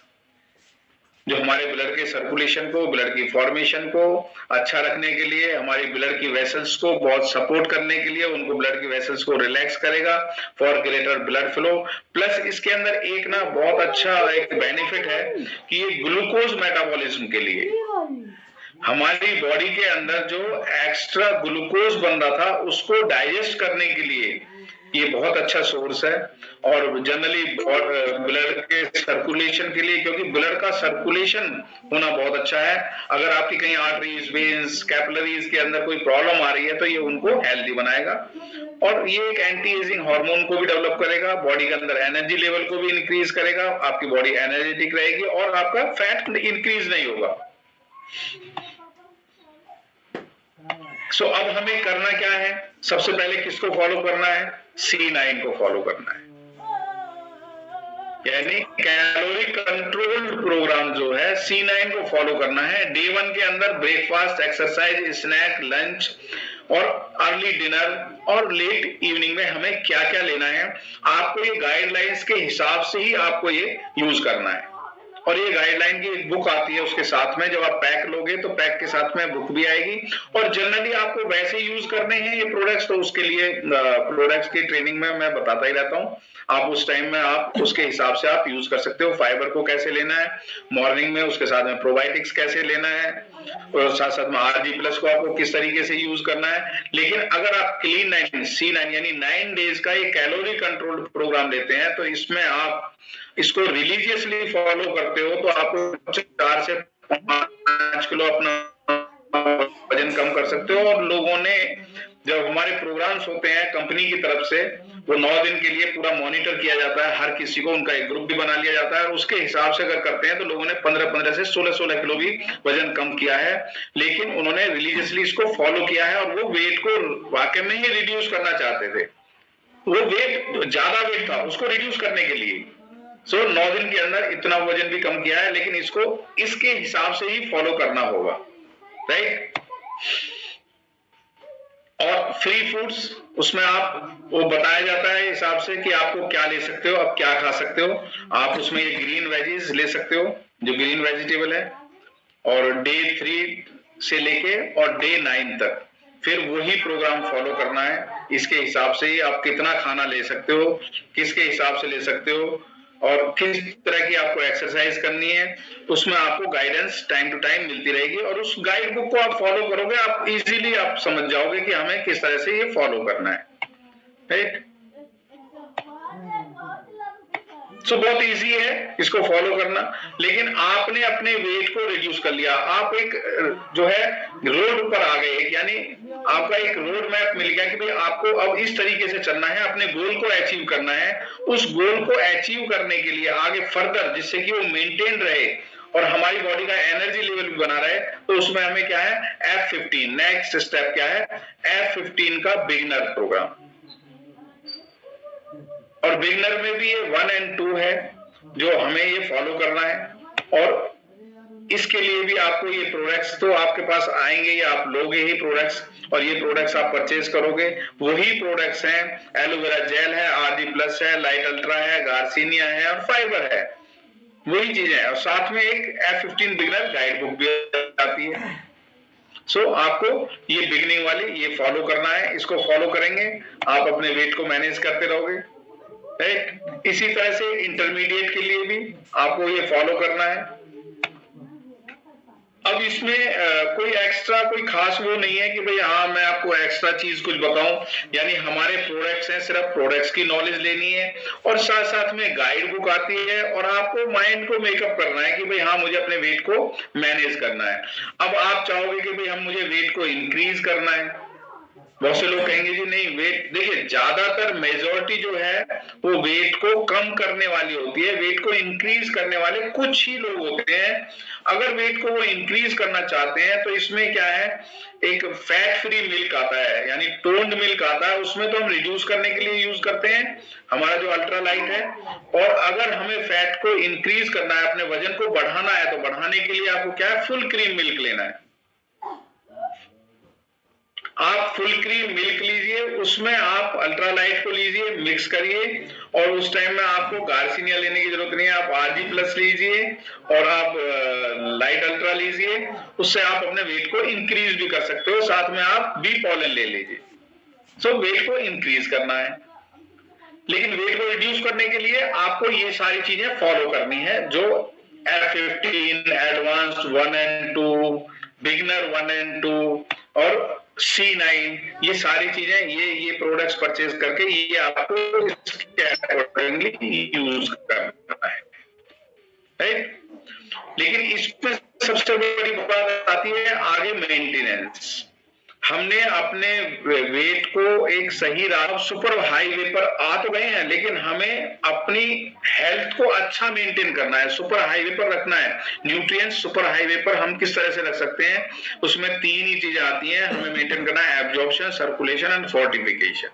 जो हमारे ब्लड के सर्कुलेशन को, ब्लड की फॉर्मेशन को अच्छा रखने के लिए, हमारी ब्लड की वेसल्स को बहुत सपोर्ट करने के लिए, उनको ब्लड की वेसल्स को रिलैक्स करेगा for greater blood flow. Plus इसके अंदर एक ना बहुत अच्छा एक बेनिफिट है कि ये ग्लूकोज मेटाबॉलिज्म के लिए, हमारी बॉडी के अंदर जो एक्स्ट्रा ग्लूकोज बन रहा था उसको डाइजेस्ट करने के लिए ये बहुत अच्छा सोर्स है। और जनरली ब्लड के सर्कुलेशन के लिए, क्योंकि ब्लड का सर्कुलेशन होना बहुत अच्छा है। अगर आपकी कहीं आर्टरीज, वेन्स, कैपिलरीज के अंदर कोई प्रॉब्लम आ रही है तो ये उनको हेल्दी बनाएगा, और ये एक एंटी एजिंग हार्मोन को भी डेवलप करेगा, बॉडी के अंदर एनर्जी लेवल को भी इंक्रीज करेगा, आपकी बॉडी एनर्जेटिक रहेगी और आपका फैट इंक्रीज नहीं होगा। सो अब हमें करना क्या है? सबसे पहले किसको फॉलो करना है? C9 को फॉलो करना है, यानी कैलोरी कंट्रोल प्रोग्राम जो है C9 को फॉलो करना है। डे 1 के अंदर ब्रेकफास्ट, एक्सरसाइज, स्नैक, लंच, और अर्ली डिनर और लेट इवनिंग में हमें क्या क्या लेना है, आपको ये गाइडलाइंस के हिसाब से ही आपको ये यूज करना है। और ये गाइडलाइन की एक बुक आती है उसके साथ में, जब आप पैक लोगे तो पैक के साथ में बुक भी आएगी। और जनरली आपको वैसे यूज करने हैं ये प्रोडक्ट्स, तो उसके लिए प्रोडक्ट्स की ट्रेनिंग में मैं बताता ही रहता हूँ। आप उस टाइम में आप उसके हिसाब से आप यूज कर सकते हो। फाइबर को कैसे लेना है मॉर्निंग में, उसके साथ में प्रोबायोटिक्स कैसे लेना है, और साथ साथ में RG+ को आपको किस तरीके से यूज करना है। लेकिन अगर आप क्लीन 9 C9 यानी 9 डेज का ये कैलोरी कंट्रोल प्रोग्राम लेते हैं, तो इसमें आप इसको रिलीजियसली फॉलो करते हो तो आपको 4 से 5 किलो अपना वजन कम कर सकते हो। और लोगों ने जब हमारे प्रोग्राम्स होते हैं कंपनी की तरफ से, वो 9 दिन के लिए पूरा मॉनिटर किया जाता है, हर किसी को उनका एक ग्रुप भी बना लिया जाता है, और उसके हिसाब से अगर करते हैं तो लोगों ने 15-15 से 16-16 किलो भी वजन कम किया है। लेकिन उन्होंने रिलीजियसली इसको फॉलो किया है, और वो वेट को वाकई में ही रिड्यूस करना चाहते थे। वो वेट ज्यादा वेट था, उसको रिड्यूस करने के लिए 9 दिन के अंदर इतना वजन भी कम किया है, लेकिन इसको इसके हिसाब से ही फॉलो करना होगा, राइट। और फ्री फूड्स, उसमें आप वो बताया जाता है हिसाब से कि आपको क्या ले सकते हो, आप क्या खा सकते हो। आप उसमें ये ग्रीन वेजीज ले सकते हो, जो ग्रीन वेजिटेबल है, और डे 3 से लेके और डे 9 तक फिर वही प्रोग्राम फॉलो करना है। इसके हिसाब से ही आप कितना खाना ले सकते हो, किसके हिसाब से ले सकते हो, और किस तरह की आपको एक्सरसाइज करनी है, उसमें आपको गाइडेंस टाइम टू टाइम मिलती रहेगी। और उस गाइड बुक को आप फॉलो करोगे, आप इजीली आप समझ जाओगे कि हमें किस तरह से ये फॉलो करना है, राइट। बहुत इजी है इसको फॉलो करना। लेकिन आपने अपने वेट को रिड्यूस कर लिया, आप एक जो है रोड पर आ गए, यानी आपका एक रोड मैप मिल गया कि भाई आपको अब इस तरीके से चलना है, अपने गोल को अचीव करना है। उस गोल को अचीव करने के लिए आगे फर्दर, जिससे कि वो मेंटेन रहे और हमारी बॉडी का एनर्जी लेवल भी बना रहे, तो उसमें हमें क्या है, F15 नेक्स्ट स्टेप क्या है, F15 का बिगिनर प्रोग्राम। और बिगिनर में भी ये 1 और 2 है जो हमें ये फॉलो करना है। और इसके लिए भी आपको ये प्रोडक्ट्स तो आपके पास आएंगे, या आप लोगे ही प्रोडक्ट्स, और ये प्रोडक्ट्स आप परचेज करोगे। वही प्रोडक्ट्स हैं, एलोवेरा जेल है, RG+ है, लाइट अल्ट्रा है, गार्सिनिया है और फाइबर है, वही चीजें हैं। और साथ में एक F15 बिगिनर गाइड बुक भी आती है। आपको ये बिगिनिंग वाली ये फॉलो करना है। इसको फॉलो करेंगे आप अपने वेट को मैनेज करते रहोगे, राइट। इसी तरह से इंटरमीडिएट के लिए भी आपको ये फॉलो करना है। अब इसमें कोई एक्स्ट्रा कोई खास वो नहीं है कि भाई हाँ मैं आपको एक्स्ट्रा चीज कुछ बताऊं, यानी हमारे प्रोडक्ट्स हैं, सिर्फ प्रोडक्ट्स की नॉलेज लेनी है, और साथ साथ में गाइड बुक आती है, और आपको माइंड को मेकअप करना है कि भाई हाँ मुझे अपने वेट को मैनेज करना है। अब आप चाहोगे कि भाई हम मुझे वेट को इंक्रीज करना है, बहुत से लोग कहेंगे जी नहीं वेट, देखिए ज्यादातर मेजॉरिटी जो है वो वेट को कम करने वाली होती है, वेट को इंक्रीज करने वाले कुछ ही लोग होते हैं। अगर वेट को वो इंक्रीज करना चाहते हैं तो इसमें क्या है, एक फैट फ्री मिल्क आता है, यानी टोन्ड मिल्क आता है, उसमें तो हम रिड्यूस करने के लिए यूज करते हैं हमारा जो अल्ट्रा लाइट है। और अगर हमें फैट को इंक्रीज करना है, अपने वजन को बढ़ाना है, तो बढ़ाने के लिए आपको क्या है, फुल क्रीम मिल्क लेना है। आप फुल क्रीम मिल्क लीजिए, उसमें आप अल्ट्रा लाइट को लीजिए, मिक्स करिए, और उस टाइम में आपको गार्सिनिया लेने की जरूरत नहीं है, आप RG+ लीजिए और आप लाइट अल्ट्रा लीजिए, उससे आप अपने वेट को इंक्रीज भी कर सकते हो। साथ में आप बी पॉलन ले लीजिए। वेट को इंक्रीज करना है, लेकिन वेट को रिड्यूस करने के लिए आपको ये सारी चीजें फॉलो करनी है, जो F15, एडवांस्ड 1 और 2, बिगिनर 1 और 2 और C9, ये सारी चीजें, ये प्रोडक्ट्स परचेज करके ये आपको इसके अकॉर्डिंगली यूज करना है, राइट। लेकिन इसमें सबसे बड़ी बात आती है आगे मेंटेनेंस। हमने अपने वेट को एक सही राह, सुपर हाईवे पर आ तो गए हैं, लेकिन हमें अपनी हेल्थ को अच्छा मेंटेन करना है, सुपर हाईवे पर रखना है। न्यूट्रिएंट्स सुपर हाईवे पर हम किस तरह से रख सकते हैं, उसमें 3 ही चीजें आती हैं हमें मेंटेन करना है, एब्जॉर्प्शन, सर्कुलेशन एंड फोर्टिफिकेशन।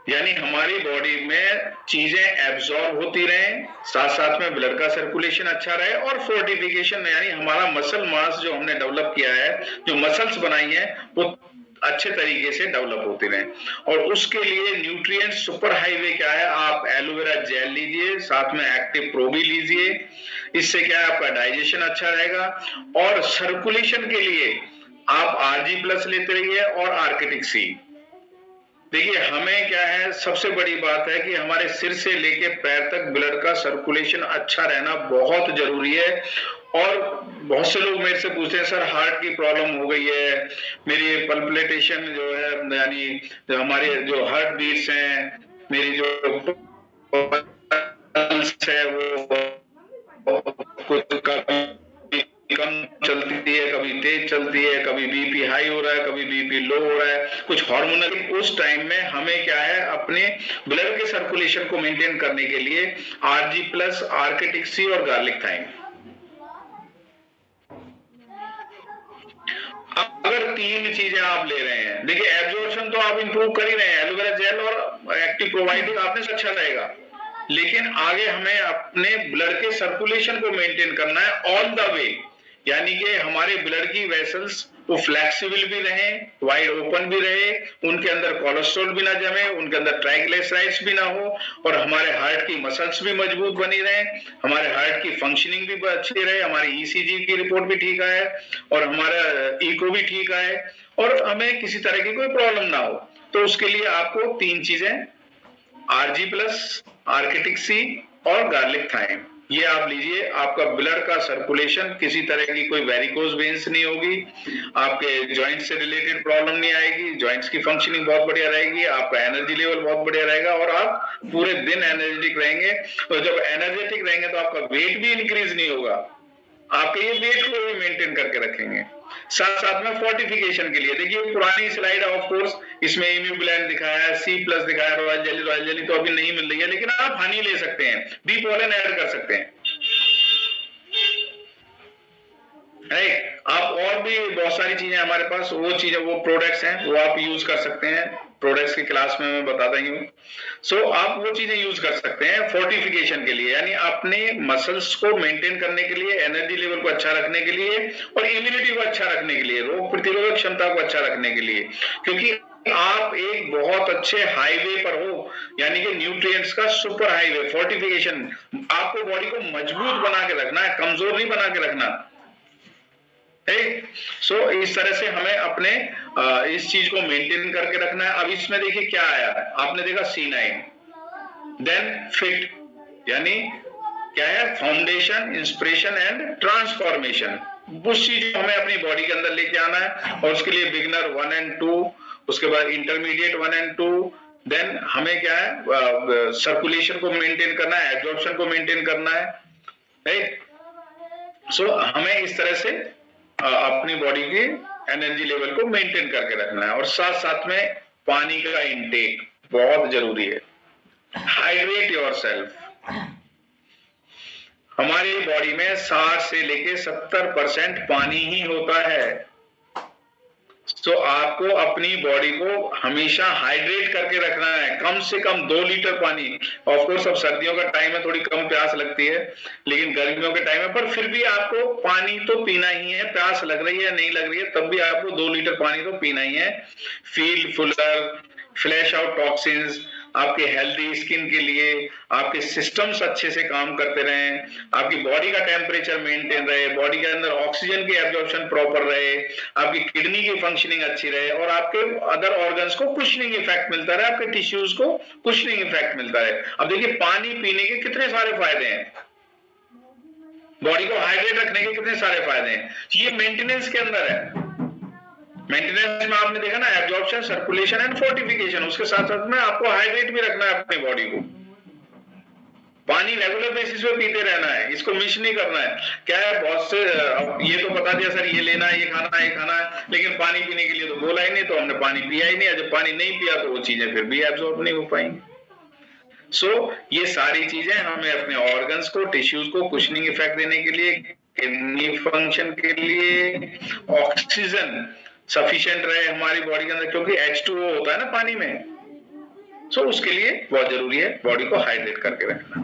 यानी हमारी बॉडी में चीजें एब्जॉर्ब होती रहें, साथ साथ में ब्लड का सर्कुलेशन अच्छा रहे, और फोर्टिफिकेशन यानी हमारा मसल मास जो हमने डेवलप किया है, जो मसल्स बनाई है, वो अच्छे तरीके से डेवलप होते रहे। और उसके लिए न्यूट्रिएंट सुपर हाईवे क्या है, आप एलोवेरा जेल लीजिए, साथ में एक्टिव प्रो भी लीजिए। इससे क्या है, आपका डाइजेशन अच्छा रहेगा। और सर्कुलेशन के लिए आप RG+ लेते रहिए और आर्किटिक सी। देखिए हमें क्या है, सबसे बड़ी बात है कि हमारे सिर से लेके पैर तक ब्लड का सर्कुलेशन अच्छा रहना बहुत जरूरी है। और बहुत से लोग मेरे से पूछते हैं, सर हार्ट की प्रॉब्लम हो गई है, मेरी पल्पिटेशन जो है, यानी जो हमारे जो हार्ट बीट्स हैं, मेरी जो पल्स है वो कुछ कम चलती है, कभी तेज चलती है, कभी बीपी हाई हो रहा है, कभी बीपी लो हो रहा है, कुछ हार्मोनल। उस टाइम में हमें क्या है, अपने ब्लड के सर्कुलेशन को मेंटेन करने के लिए RG+, आर्किटिक सी और गार्लिक थाइम। अगर 3 चीजें आप ले रहे हैं, देखिए एब्जॉर्प्शन तो आप इंप्रूव कर ही रहे हैं, एलोवेरा जेल और एक्टिव प्रोबायोटिक आपने से अच्छा रहेगा, लेकिन आगे हमें अपने ब्लड के सर्कुलेशन को मेंटेन करना है ऑल द वे। यानी कि हमारे ब्लड की वेसल्स वो फ्लेक्सिबल भी रहे, वाइड ओपन भी रहे, उनके अंदर कोलेस्ट्रॉल भी ना जमे, उनके अंदर ट्राइग्लिसराइड्स भी ना हो, और हमारे हार्ट की मसल्स भी मजबूत बनी रहे, हमारे हार्ट की फंक्शनिंग भी अच्छी रहे, हमारी ECG की रिपोर्ट भी ठीक आए, और हमारा इको भी ठीक आए, और हमें किसी तरह की कोई प्रॉब्लम ना हो। तो उसके लिए आपको 3 चीजें, RG+, आर्किटिक सी और गार्लिक थाइम, ये आप लीजिए। आपका ब्लड का सर्कुलेशन, किसी तरह की कोई वेरिकोज वेन्स नहीं होगी, आपके जॉइंट से रिलेटेड प्रॉब्लम नहीं आएगी, जॉइंट्स की फंक्शनिंग बहुत बढ़िया रहेगी, आपका एनर्जी लेवल बहुत बढ़िया रहेगा, और आप पूरे दिन एनर्जेटिक रहेंगे। और जब एनर्जेटिक रहेंगे तो आपका वेट भी इंक्रीज नहीं होगा, आपके ये वेट को भी मेंटेन करके रखेंगे। साथ साथ में फोर्टिफिकेशन के लिए देखिए पुरानी स्लाइड, ऑफ कोर्स इसमें इम्यूग्लैंड दिखाया है, C+ दिखाया है, रॉयल जेली तो अभी नहीं मिल रही है, लेकिन आप हनी ले सकते हैं, बी पोलन ऐड कर सकते हैं, राइट। आप और भी बहुत सारी चीजें हमारे पास, वो चीजें, वो प्रोडक्ट्स हैं, वो आप यूज कर सकते हैं, प्रोडक्ट्स की क्लास में मैं बताता ही हूँ। सो आप वो चीजें यूज कर सकते हैं फोर्टिफिकेशन के लिए, यानी अपने मसल्स को मेंटेन करने के लिए, एनर्जी लेवल को अच्छा रखने के लिए, और इम्यूनिटी को अच्छा रखने के लिए, रोग प्रतिरोधक क्षमता को अच्छा रखने के लिए। क्योंकि आप एक बहुत अच्छे हाईवे पर हो, यानी कि न्यूट्रिएंट्स का सुपर हाईवे, फोर्टिफिकेशन। आपको बॉडी को मजबूत बना के रखना है, कमजोर नहीं बना के रखना। सो इस तरह से हमें अपने इस चीज को मेंटेन करके रखना है। अब इसमें देखिए क्या आया, आपने देखा C9, देन फिट, यानी क्या है, फाउंडेशन, इंस्पिरेशन एंड ट्रांसफॉर्मेशन। उस चीज को हमें अपनी बॉडी के अंदर लेके आना है, और उसके लिए बिगिनर 1 और 2, उसके बाद इंटरमीडिएट 1 और 2, देन हमें क्या है, सर्कुलेशन को मेंटेन करना है, एब्जॉर्प्शन को मेंटेन करना है, राइट। सो हमें इस तरह से अपनी बॉडी की एनर्जी लेवल को मेंटेन करके रखना है। और साथ साथ में पानी का इंटेक बहुत जरूरी है, हाइड्रेट योरसेल्फ। हमारी बॉडी में 60 से लेके 70% पानी ही होता है। तो आपको अपनी बॉडी को हमेशा हाइड्रेट करके रखना है, कम से कम 2 लीटर पानी। ऑफ कोर्स अब सर्दियों का टाइम है, थोड़ी कम प्यास लगती है, लेकिन गर्मियों के टाइम है, पर फिर भी आपको पानी तो पीना ही है। प्यास लग रही है, नहीं लग रही है, तब भी आपको 2 लीटर पानी तो पीना ही है। Feel Fuller, flash out toxins, आपके हेल्दी स्किन के लिए, आपके सिस्टम्स अच्छे से काम करते रहें, आपकी बॉडी का टेम्परेचर मेंटेन रहे, बॉडी के अंदर ऑक्सीजन की एब्जॉर्प्शन प्रॉपर रहे, आपकी किडनी की फंक्शनिंग अच्छी रहे, और आपके अदर ऑर्गन्स को कुशनिंग इफेक्ट मिलता रहे, आपके टिश्यूज को कुशनिंग इफेक्ट मिलता रहे। अब देखिए पानी पीने के कितने सारे फायदे हैं, बॉडी को हाइड्रेट रखने के कितने सारे फायदे हैं, ये मेंटेनेंस के अंदर है। मेंटेनेंस में आपने देखा ना, एब्जॉर्प्शन, सर्कुलेशन एंड फोर्टिफिकेशन, उसके साथ साथ में आपको हाइड्रेट भी रखना है अपनी बॉडी को। पानी रेगुलर बेसिस पे पीते रहना है, इसको मिस नहीं करना है। क्या है, बहुत से ये तो बता दिया सर ये लेना है, ये खाना है, ये खाना है, लेकिन पानी पीने के लिए तो बोला ही नहीं, तो हमने पानी पिया ही नहीं। जब पानी नहीं पिया तो वो चीजें फिर भी एब्जॉर्ब नहीं हो पाएंगी। सो ये सारी चीजें हमें अपने ऑर्गन्स को, टिश्यूज को कुशनिंग इफेक्ट देने के लिए, किडनी फंक्शन के लिए, ऑक्सीजन सफिशिएंट रहे हमारी बॉडी के अंदर, क्योंकि H2O होता है ना पानी में, सो उसके लिए बहुत जरूरी है बॉडी को हाइड्रेट करके रखना।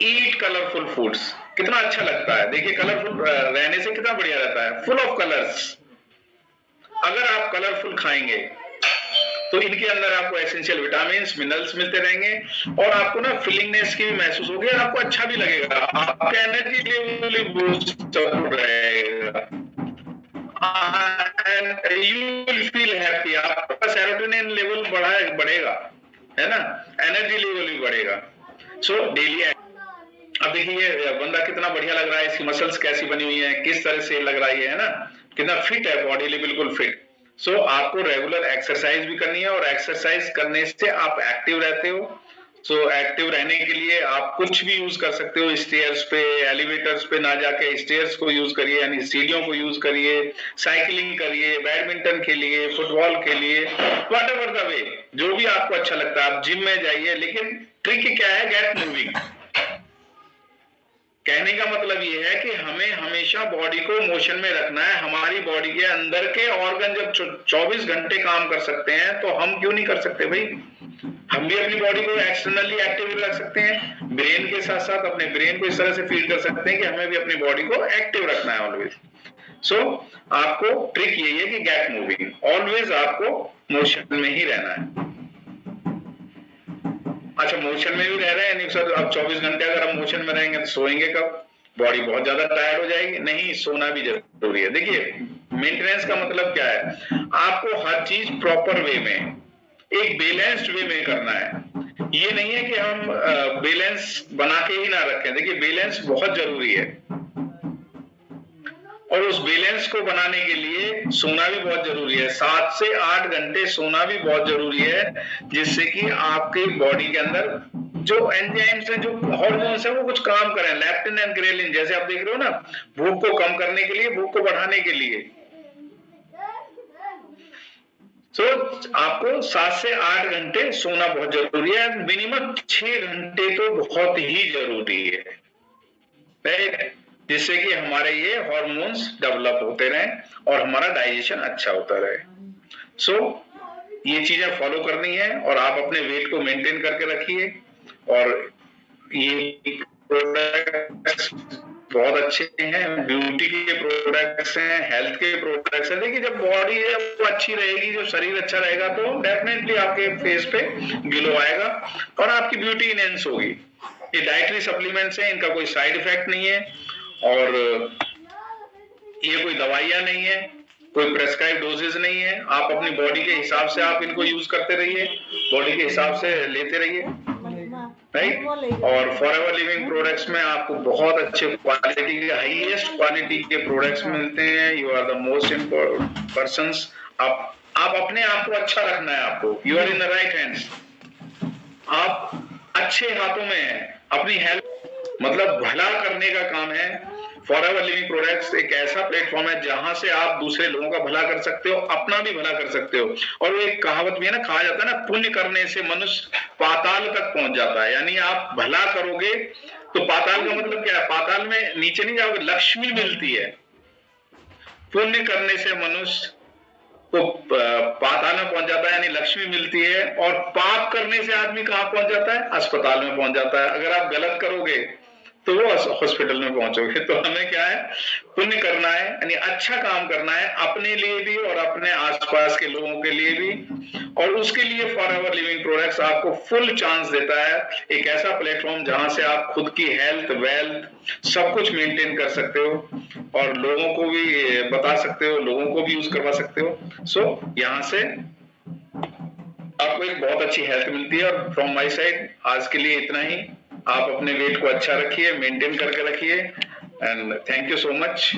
ईट कलरफुल फूड्स, कितना अच्छा लगता है, देखिए कलरफुल रहने से कितना बढ़िया रहता है, फुल ऑफ कलर्स। अगर आप कलरफुल खाएंगे तो इनके अंदर आपको एसेंशियल विटामिन मिनरल्स मिलते रहेंगे और आपको ना फीलिंगनेस की भी महसूस होगी और आपको अच्छा भी लगेगा, आपका एनर्जी लेवल बूस्ट रहेगा and you will feel happy, आपका सेरोटोनिन लेवल बढ़ेगा, है ना, एनर्जी लेवल भी बढ़ेगा। सो डेली अब देखिए बंदा कितना बढ़िया लग रहा है, इसकी मसल्स कैसी बनी हुई है, किस तरह से लग रहा है ना, कितना फिट है, बॉडी बिल्कुल फिट। सो आपको रेगुलर एक्सरसाइज भी करनी है और एक्सरसाइज करने से आप एक्टिव रहते हो। सो एक्टिव रहने के लिए आप कुछ भी यूज कर सकते हो, स्टेयर्स पे, एलिवेटर्स पे ना जाके स्टेयर्स को यूज करिए, यानी सीढ़ियों को यूज करिए, साइकिलिंग करिए, बैडमिंटन खेलिए, फुटबॉल खेलिए, व्हाटएवर द वे, जो भी आपको अच्छा लगता है। आप जिम में जाइए, लेकिन ट्रिक क्या है, गेट मूविंग। कहने का मतलब ये है कि हमें हमेशा बॉडी को मोशन में रखना है। हमारी बॉडी के अंदर के ऑर्गन जब 24 घंटे काम कर सकते हैं तो हम क्यों नहीं कर सकते भाई? हम भी अपनी बॉडी को एक्सटर्नली एक्टिव रख सकते हैं, ब्रेन के साथ साथ अपने ब्रेन को इस तरह से फीड कर सकते हैं कि हमें भी अपनी बॉडी को एक्टिव रखना है ऑलवेज। सो आपको ट्रिक यही है कि गेट मूविंग, ऑलवेज आपको मोशन में ही रहना है। अच्छा, मोशन में भी रह रहे हैं, नहीं सर अब 24 घंटे अगर हम मोशन में रहेंगे तो सोएंगे कब? बॉडी बहुत ज्यादा टायर्ड हो जाएगी। नहीं, सोना भी जरूरी है। देखिए मेंटेनेंस का मतलब क्या है, आपको हर चीज प्रॉपर वे में, एक बैलेंस्ड वे में करना है। ये नहीं है कि हम बैलेंस बना के ही ना रखें। देखिए बैलेंस बहुत जरूरी है और उस बैलेंस को बनाने के लिए सोना भी बहुत जरूरी है। 7 से 8 घंटे सोना भी बहुत जरूरी है, जिससे कि आपके बॉडी के अंदर जो एंजाइम्स हैं, जो हार्मोन्स हैं, वो कुछ काम करें। लैप्टिन एंड ग्रेलिन जैसे आप देख रहे हो ना, भूख को कम करने के लिए, भूख को बढ़ाने के लिए। सो आपको 7 से 8 घंटे सोना बहुत जरूरी है। मिनिमम 6 घंटे तो बहुत ही जरूरी है, राइट, जिससे कि हमारे ये हार्मोन्स डेवलप होते रहें और हमारा डाइजेशन अच्छा होता रहे। सो ये चीजें फॉलो करनी है और आप अपने वेट को मेंटेन करके रखिए। और ये प्रोडक्ट्स बहुत अच्छे हैं, ब्यूटी के प्रोडक्ट्स हैं, हेल्थ के प्रोडक्ट्स हैं। देखिए जब बॉडी है वो अच्छी रहेगी, जो शरीर अच्छा रहेगा, तो डेफिनेटली आपके फेस पे ग्लो आएगा और आपकी ब्यूटी इनहेंस होगी। ये डाइटरी सप्लीमेंट्स हैं, इनका कोई साइड इफेक्ट नहीं है और ये कोई दवाइयां नहीं है, कोई प्रेस्क्राइब डोजेज नहीं है। आप अपनी बॉडी के हिसाब से आप इनको यूज करते रहिए, बॉडी के हिसाब से लेते रहिए, राइट। और फॉरएवर लिविंग प्रोडक्ट्स में आपको बहुत अच्छे क्वालिटी के, हाईएस्ट क्वालिटी के प्रोडक्ट्स मिलते हैं। You are the most important persons. आप अपने आप को अच्छा रखना है, आपको you are in the right hands, आप अच्छे हाथों में हैं। अपनी हेल्थ मतलब भला करने का काम है। फॉरएवर लिविंग प्रोडक्ट्स एक ऐसा प्लेटफॉर्म है जहां से आप दूसरे लोगों का भला कर सकते हो, अपना भी भला कर सकते हो। और वो एक कहावत भी है ना, कहा जाता है ना, पुण्य करने से मनुष्य पाताल तक पहुंच जाता है। यानी आप भला करोगे तो पाताल का मतलब क्या है, पाताल में नीचे नहीं जाओगे, लक्ष्मी मिलती है। पुण्य करने से मनुष्य तो पाताल में पहुंच जाता है, यानी लक्ष्मी मिलती है। और पाप करने से आदमी कहां पहुंच जाता है, अस्पताल में पहुंच जाता है। अगर आप गलत करोगे तो वो हॉस्पिटल में पहुंचोगे। तो हमें क्या है, पुण्य करना है, यानी अच्छा काम करना है, अपने लिए भी और अपने आसपास के लोगों के लिए भी। और उसके लिए फॉरएवर लिविंग प्रोडक्ट्स आपको फुल चांस देता है, एक ऐसा प्लेटफॉर्म जहां से आप खुद की हेल्थ, वेल्थ सब कुछ मेंटेन कर सकते हो और लोगों को भी बता सकते हो, लोगों को भी यूज करवा सकते हो। सो यहाँ से आपको एक बहुत अच्छी हेल्थ मिलती है। और फ्रॉम माय साइड आज के लिए इतना ही। आप अपने वेट को अच्छा रखिए, मेंटेन करके रखिए and thank you so much.